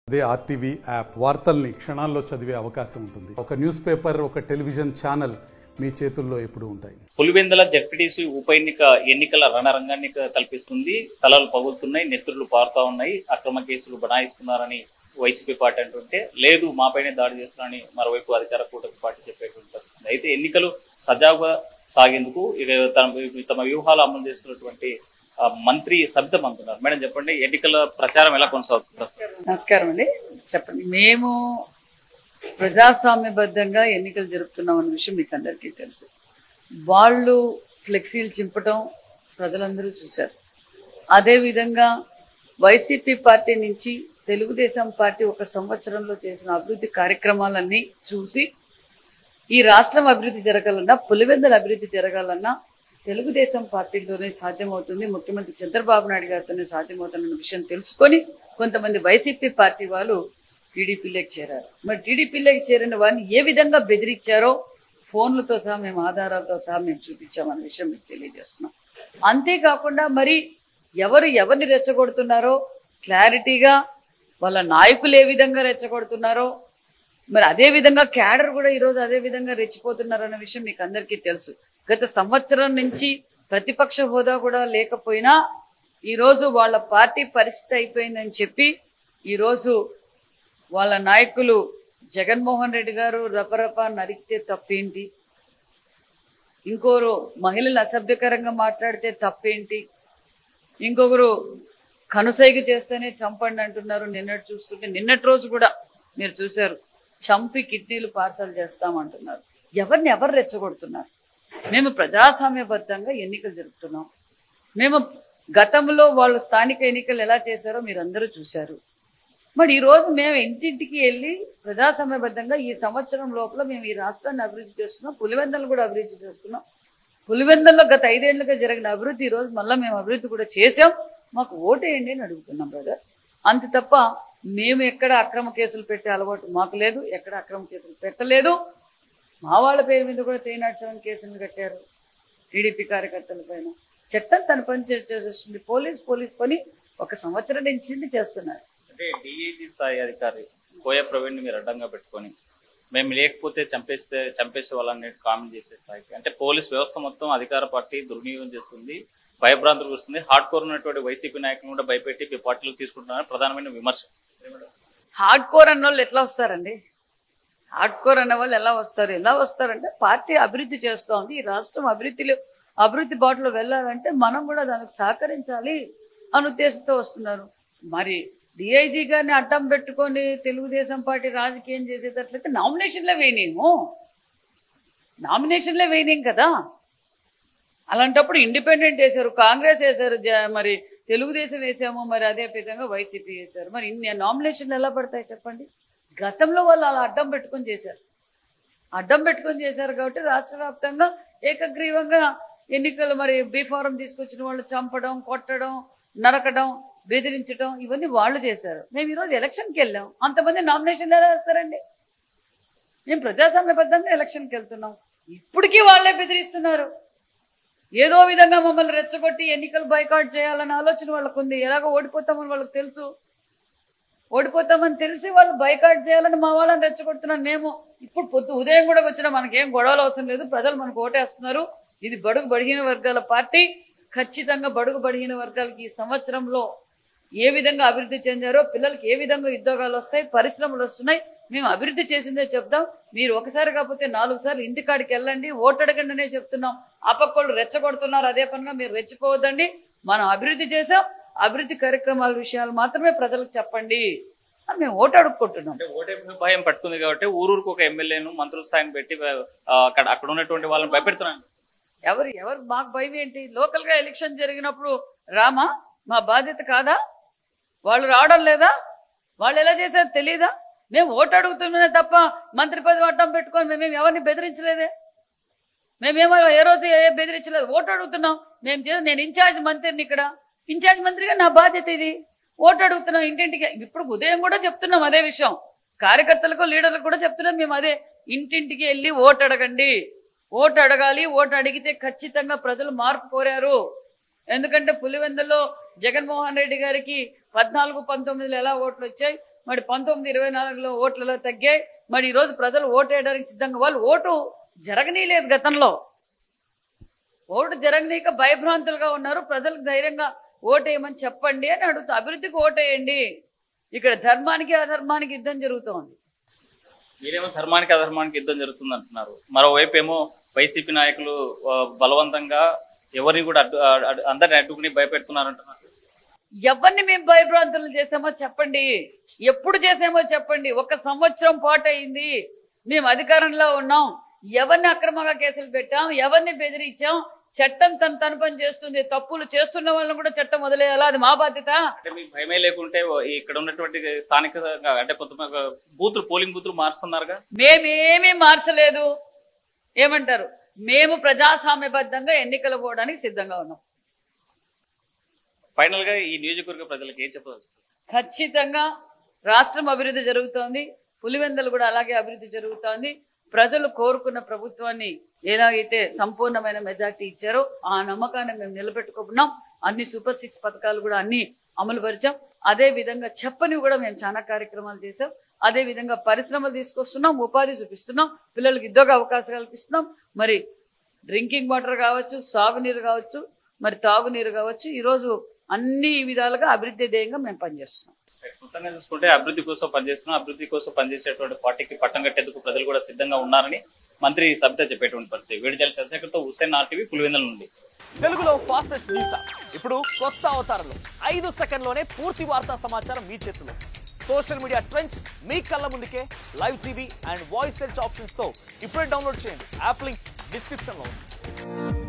అదే RTV app వార్తల్ని క్షణాల్లో చదివే అవకాశం ఉంటుంది. ఒక న్యూస్ పేపర్, ఒక టెలివిజన్ ఛానల్ మీ చేతుల్లో ఎప్పుడు ఉంటాయి. పులివెందుల జెడ్పీటీసీ ఉప ఎన్నికల రణరంగాన్ని కల్పిస్తుంది. తలలు పగులుతున్నాయి, నెత్తులు పారుతా ఉన్నాయి. అక్రమ కేసులు బనాయిస్తున్నారని వైసీపీ పార్టీ అంటుంటే, లేదు మాపైనే దాడి చేస్తున్నారని మరోవైపు అధికార కూటమి పార్టీ చెప్పేటువంటి పరిస్థితుంది. అయితే ఎన్నికలు సజావుగా సాగేందుకు తమ వ్యూహాలు అమలు చేస్తున్నటువంటి మంత్రి సబితం అంటున్నారు. మేడం చెప్పండి, ఎన్నికల ప్రచారం ఎలా కొనసాగుతుందో. నమస్కారం అండి, చెప్పండి. మేము ప్రజాస్వామ్యబద్ధంగా ఎన్నికలు జరుపుతున్నాం అన్న విషయం మీకు అందరికీ తెలుసు. వాళ్ళు ఫ్లెక్సీలు చింపటం ప్రజలందరూ చూశారు. అదేవిధంగా వైసీపీ పార్టీ నుంచి తెలుగుదేశం పార్టీ ఒక సంవత్సరంలో చేసిన అభివృద్ధి కార్యక్రమాలన్నీ చూసి ఈ రాష్ట్రం అభివృద్ధి జరగాలన్నా, పులివెందుల అభివృద్ధి జరగాలన్నా తెలుగుదేశం పార్టీతోనే సాధ్యమవుతుంది, ముఖ్యమంత్రి చంద్రబాబు నాయుడు గారితోనే సాధ్యమవుతున్న విషయం తెలుసుకొని కొంతమంది వైసీపీ పార్టీ వాళ్ళు టీడీపీలోకి చేరారు. మరి టీడీపీలోకి చేరిన వారిని ఏ విధంగా బెదిరించారో ఫోన్లతో సహా మేము ఆధారాలతో సహా మేము చూపించామన్న విషయం మీకు తెలియజేస్తున్నాం. అంతేకాకుండా మరి ఎవరిని రెచ్చగొడుతున్నారో క్లారిటీగా, వాళ్ళ నాయకులు ఏ విధంగా రెచ్చగొడుతున్నారో, మరి అదే విధంగా క్యాడర్ కూడా ఈరోజు అదే విధంగా రెచ్చిపోతున్నారు అన్న విషయం మీకు అందరికీ తెలుసు. గత సంవత్సరం నుంచి ప్రతిపక్ష హోదా కూడా లేకపోయినా ఈరోజు వాళ్ళ పార్టీ పరిస్థితి అయిపోయిందని చెప్పి ఈరోజు వాళ్ళ నాయకులు జగన్మోహన్ రెడ్డి గారు రపరప నరికితే తప్పేంటి, ఇంకొకరు మహిళలు అసభ్యకరంగా మాట్లాడితే తప్పేంటి, ఇంకొకరు కనుసైగ చేస్తేనే చంపండి అంటున్నారు. నిన్నటి రోజు కూడా మీరు చూశారు, చంపి కిడ్నీలు పార్సల్ చేస్తామంటున్నారు. ఎవరు రెచ్చగొడుతున్నారు? మేము ప్రజాస్వామ్యబద్ధంగా ఎన్నికలు జరుపుతున్నాం. మేము గతంలో వాళ్ళు స్థానిక ఎన్నికలు ఎలా చేశారో మీరు అందరూ చూశారు. మరి ఈ రోజు మేము ఇంటింటికి వెళ్ళి ప్రజాస్వామ్యబద్ధంగా ఈ సంవత్సరం లోపల మేము ఈ రాష్ట్రాన్ని అభివృద్ధి చేస్తున్నాం, పులివెందులను కూడా అభివృద్ధి చేస్తున్నాం. పులివెందుల్లో గత 5 ఏళ్లుగా జరిగిన అభివృద్ధి ఈ రోజు మళ్ళీ మేము అభివృద్ధి కూడా చేసాం, మాకు ఓటేయండి అని అడుగుతున్నాం బ్రదర్. అంతే తప్ప మేము ఎక్కడ అక్రమ కేసులు పెట్టే అలవాటు మాకు లేదు, ఎక్కడ అక్రమ కేసులు పెట్టలేదు. మా వాళ్ళ పేరు మీద కూడా 307 కేసులు కట్టారు టీడీపీ కార్యకర్తల పైన. చట్టం తన పని చేస్తుంది, పోలీస్ పని 1 సంవత్సరం నుంచి చేస్తున్నారు. అంటే డిఐజీ స్థాయి అధికారి కోయ ప్రవీణ్ మీరు అడ్డంగా పెట్టుకొని మేము లేకపోతే చంపేసే వాళ్ళని కామెంట్ చేసే స్థాయికి, అంటే పోలీస్ వ్యవస్థ మొత్తం అధికార పార్టీ దుర్వినియోగం చేస్తుంది, భయభ్రాంతులు వస్తుంది, హార్డ్ కోర్ ఉన్నటువంటి వైసీపీ నాయకులను కూడా భయపెట్టి పార్టీలు తీసుకుంటున్నారని ప్రధానమైన విమర్శ. హార్డ్ కోర్ అన్న వాళ్ళు ఎట్లా వస్తారండి? హార్డ్ కోర్ అన్న వాళ్ళు ఎలా వస్తారంటే పార్టీ అభివృద్ధి చేస్తోంది, ఈ రాష్ట్రం అభివృద్ధి బాటలో వెళ్ళాలంటే మనం కూడా దానికి సహకరించాలి అనే ఉద్దేశంతో వస్తున్నారు. మరి డిఐజీ గారిని అడ్డం పెట్టుకొని తెలుగుదేశం పార్టీ రాజకీయం చేసేటట్లయితే నామినేషన్లే వేయనేం కదా. అలాంటప్పుడు ఇండిపెండెంట్ వేశారు, కాంగ్రెస్ వేశారు, మరి తెలుగుదేశం వేసాము, మరి అదే విధంగా వైసీపీ వేశారు. మరి ఇన్ని నామినేషన్లు ఎలా పడతాయి చెప్పండి? గతంలో వాళ్ళు అలా అడ్డం పెట్టుకొని చేశారు కాబట్టి రాష్ట్ర వ్యాప్తంగా ఏకగ్రీవంగా ఎన్నికలు మరి బీఫారం తీసుకొచ్చిన వాళ్ళు చంపడం, కొట్టడం, నరకడం, బెదిరించడం ఇవన్నీ వాళ్ళు చేశారు. మేము ఈరోజు ఎలక్షన్కి వెళ్ళాం, అంతమంది నామినేషన్లు ఎలా వేస్తారండి? మేము ప్రజాస్వామ్యబద్ధంగా ఎలక్షన్కి వెళ్తున్నాం, ఇప్పటికీ వాళ్ళే బెదిరిస్తున్నారు. ఏదో విధంగా మమ్మల్ని రెచ్చగొట్టి ఎన్నికలు బైకాట్ చేయాలన్న ఆలోచన వాళ్ళకు ఉంది. ఎలాగో ఓడిపోతామని వాళ్ళకి తెలుసు, ఓడిపోతామని తెలిసి వాళ్ళు బైకాట్ చేయాలని మా వాళ్ళని రెచ్చగొడుతున్నారు. మేము ఇప్పుడు ఉదయం కూడా వచ్చినా మనకేం గొడవలు అవసరం లేదు, ప్రజలు మనకు ఓటేస్తున్నారు. ఇది బడుగు బడిగిన వర్గాల పార్టీ. ఖచ్చితంగా బడుగు బడిగిన వర్గాలకి ఈ సంవత్సరంలో ఏ విధంగా అభివృద్ధి చెందారో, పిల్లలకి ఏ విధంగా ఉద్యోగాలు వస్తాయి, పరిశ్రమలు వస్తున్నాయి, మేము అభివృద్ధి చేసిందే చెప్తాం. మీరు ఒకసారి కాకపోతే 4 సార్లు ఇంటికాడికి వెళ్ళండి, ఓటు అడగండి అనే చెప్తున్నాం. ఆపక్కోళ్ళు రెచ్చగొడుతున్నారు, అదే పనిగా మీరు రెచ్చిపోవద్దండి. మనం అభివృద్ధి చేసాం, అభివృద్ధి కార్యక్రమాల విషయాలు మాత్రమే ప్రజలకు చెప్పండి అని మేము ఓటు అడుక్కుంటున్నాం. ఓటే భయం పట్టుకుంది కాబట్టి ఊరూరికి ఒక ఎమ్మెల్యేను మంత్రుల స్థాయిని పెట్టి అక్కడ ఉన్నటువంటి వాళ్ళని భయపెడుతున్నాను. ఎవరు మాకు భయం ఏంటి? లోకల్ గా ఎలక్షన్ జరిగినప్పుడు రామా, మా బాధ్యత కాదా? వాళ్ళు రావడం లేదా? వాళ్ళు ఎలా చేశారు తెలీదా? మేము ఓటు అడుగుతున్నామే తప్ప మంత్రి పదవి అడ్డం పెట్టుకొని మేమేం ఎవరిని బెదిరించలేదే. మేమేమో ఏ రోజు బెదిరించలేదు, ఓటు అడుగుతున్నాం. నేను ఇన్ఛార్జ్ మంత్రిని, ఇక్కడ ఇన్ఛార్జ్ మంత్రిగా నా బాధ్యత ఇది. ఓటు అడుగుతున్నాం ఇంటింటికి. ఇప్పుడు ఉదయం కూడా చెప్తున్నాం అదే విషయం, కార్యకర్తలకు లీడర్లకు కూడా చెప్తున్నాం మేము అదే. ఇంటింటికి వెళ్ళి ఓటు అడగండి, ఓటు అడగాలి. ఓటు అడిగితే ఖచ్చితంగా ప్రజలు మార్పు కోరారు. ఎందుకంటే పులివెందుల్లో జగన్మోహన్ రెడ్డి గారికి 14, 19 ఎలా ఓట్లు వచ్చాయి, మరి 1924లో ఓట్లలో తగ్గాయి. మరి ఈ రోజు ప్రజలు ఓటు వేయడానికి సిద్ధంగా, వాళ్ళు ఓటు జరగనీయలేదు గతంలో, ఓటు జరగనీక భయభ్రాంతులుగా ఉన్నారు. ప్రజలకు ధైర్యంగా ఓటేయమని చెప్పండి అని అడుగుతా. అభివృద్ధికి ఓటేయండి. ఇక్కడ ధర్మానికి అధర్మానికి యుద్ధం జరుగుతోంది. మీరేమో ధర్మానికి అధర్మానికి యుద్ధం జరుగుతుంది అంటున్నారు. మరోవైపు ఏమో వైసీపీ నాయకులు బలవంతంగా ఎవరిని కూడా అందరిని అడ్డుకుని భయపెడుతున్నారంటున్నారు. ఎవరిని మేము భయభ్రాంతులు చేసామో చెప్పండి, ఎప్పుడు చేసామో చెప్పండి. 1 సంవత్సరం పాటు అయింది మేము అధికారంలో ఉన్నాం. ఎవరిని అక్రమంగా కేసులు పెట్టాం, ఎవరిని బెదిరించాం. చట్టం తన పని చేస్తుంది. తప్పులు చేస్తున్న వాళ్ళని కూడా చట్టం వదిలేయాలా, అది మా బాధ్యత. అంటే మీకు భయమే లేకుంటే ఇక్కడ ఉన్నటువంటి స్థానిక అంటే కొంత బూతులు, పోలింగ్ బూతులు మారుస్తున్నారుగా. మేమేమీ మార్చలేదు. ఏమంటారు, మేము ప్రజాస్వామ్యబద్ధంగా ఎన్నికలు పోవడానికి సిద్ధంగా ఉన్నాం. ఫైనల్ గా ఈ నియోజకవర్గ ప్రజలకు ఏం చెప్పవచ్చు? ఖచ్చితంగా రాష్ట్రం అభివృద్ధి జరుగుతోంది. పులివెందులు కూడా అలాగే అభివృద్ధి జరుగుతోంది. ప్రజలు కోరుకున్న ప్రభుత్వాన్ని ఏదైతే సంపూర్ణమైన మెజార్టీ ఇచ్చారో ఆ నమ్మకాన్ని మేము నిలబెట్టుకున్నాం. అన్ని సూపర్ 6 పథకాలు కూడా అన్ని అమలు పరిచాం. అదే విధంగా చెప్పని కూడా మేము చాలా కార్యక్రమాలు చేసాం. అదే విధంగా పరిశ్రమలు తీసుకొస్తున్నాం, ఉపాధి చూపిస్తున్నాం, పిల్లలకి ఉద్యోగ అవకాశాలు కల్పిస్తున్నాం. మరి డ్రింకింగ్ వాటర్ కావచ్చు, సాగునీరు కావచ్చు, మరి తాగునీరు కావచ్చు, ఈరోజు అన్ని విధాలుగా అభివృద్ధి ధ్యేయంగా మేము పనిచేస్తున్నాం. మొత్తంగా చూసుకుంటే అభివృద్ధి కోసం పనిచేస్తున్నాం. అభివృద్ధి కోసం పనిచేసేటువంటి పార్టీకి పట్టం కట్టేందుకు ప్రజలు కూడా సిద్ధంగా ఉన్నారని మంత్రి సబిత చెప్పేటువంటి పరిస్థితి. వేడిజాల చంద్రశేఖర్తో హుస్సేన్, RTV, పులివెందుల నుండి. తెలుగులో ఫాస్టెస్ట్ న్యూస్ ఇప్పుడు కొత్త అవతారంలో 5 సెకండ్లోనే పూర్తి వార్తా సమాచారం మీ చేతిలో. సోషల్ మీడియా ట్రెండ్స్ మీ కళ్ళ ముందుకే live TV and voice search options తో ఇప్పుడే డౌన్లోడ్ చేయండి. యాప్ లింక్ డిస్క్రిప్షన్ లో ఉంది.